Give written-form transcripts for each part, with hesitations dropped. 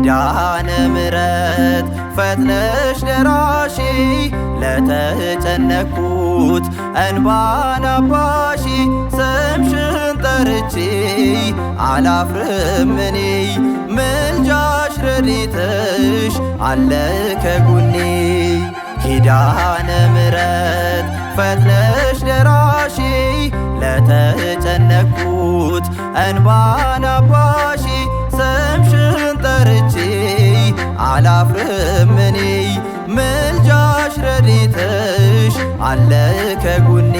ኪዳነ ምሕረት ፈጥነሽ ደራሺ ለተጨነኩት እንባን አባሺ ስምሽን ጠርቼ አላፍርም እኔ ምልጃሽ ረድኤትሽ አለ ከጎኔ። ኪዳነ ምሕረት ፈጥነሽ ደራሺ ለተጨነኩት እንባን አባሺ ስምሽን ጠርቼ አላፍርም እኔ ምልጃሽ ረድኤትሽ አለ ከጎኔ።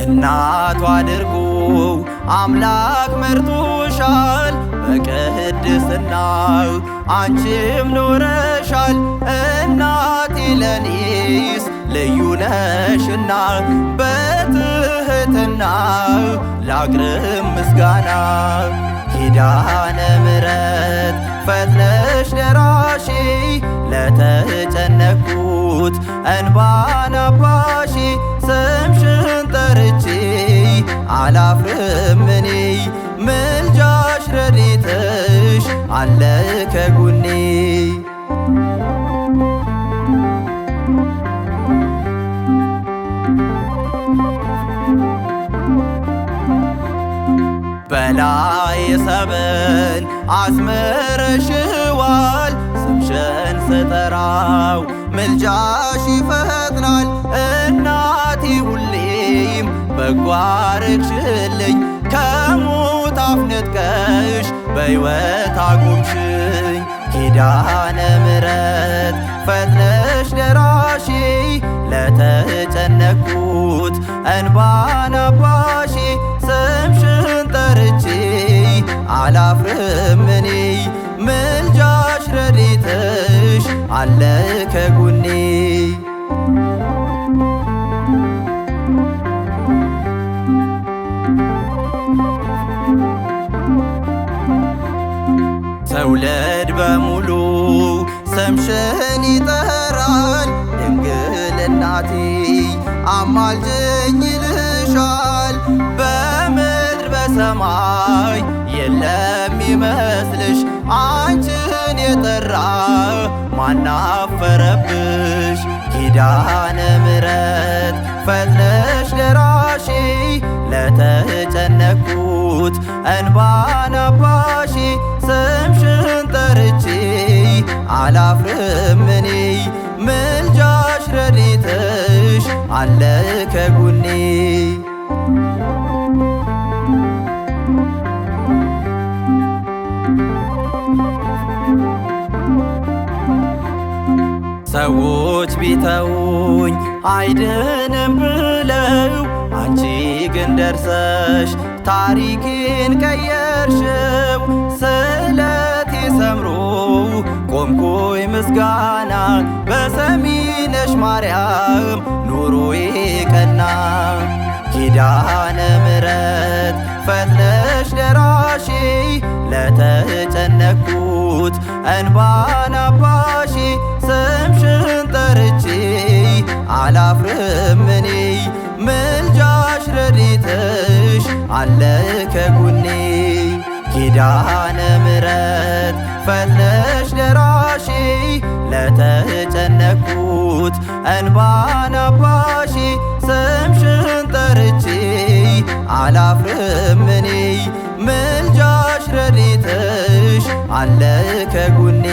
እናቱ አድርጎ አምላክ መርጦሻል በቅድስናው አንቺም ኖረሻል። እናቴ ለኔስ ልዩ ነሽና በትህትና ላቅርብ ምስጋና። ኪዳነ ምሕረት ፈጥነሽ ደራሺ ለተጨነኩት እንባን አባሺ ስምሽን ጠርቼ አላፍርም እኔ ምልጃሽ ረድኤትሽ አለ ከጎኔ። በላይ ሰብን አስምረሽዋል ስምሽን ስጠራው ምልጃሽ ይፈጥናል። እናቴ ሁሌም በጎ አረግሽልኝ ከሞት አፍ ነጥቀሽ በሕይወት አቆምሽኝ። ኪዳነ ምሕረት ፈጥነሽ ደራሺ ለተጨነኩት እንባን አባሺ ስምሽን ጠርቼ አላፍርም እኔ ምልጃሽ ረድኤትሽ አለ ከጎኔ። ትውልድ በሙሉ ስምሽን ይጠራል ድንግል እናቴ አማልጅኝ ይልሻል። በምድር በሰማይ የለም ይመስልሽ አንቺን የጠራ ማናፈረብሽ። ኪዳነ ምሕረት ፈጥነሽ ደራሺ ለተጨነኩት እንባን አባሺ ስምሽን ጠርቼ አላፍርም እኔ ምልጃሽ ረድኤትሽ አለ ከጎኔ። ሰዎች ቢተውኝ አይድንም ብለው አንቺ ግን ደርሰሽ ታሪኬን ቀየርሽው። ስለቴ ሰምሮ ቆምኩኝ ምስጋና በሰሚነሽ ማርያም ኑሮዬ ቀና። ኪዳነ ምሕረት ፈጥነሽ ደራሺ ለተጨነኩት እንባን አባሺ ስምሽን ጠርቼ አላፍርም እኔ ምልጃሽ ረድኤትሽ አለ ከጎኔ። ኪዳነ ምሕረት ፈጥነሽ ደራሺ ለተጨነኩት እንባን አባሺ ስምሽን ጠርቼ አላፍርም እኔ ምልጃሽ ረድኤትሽ አለ ከጎኔ።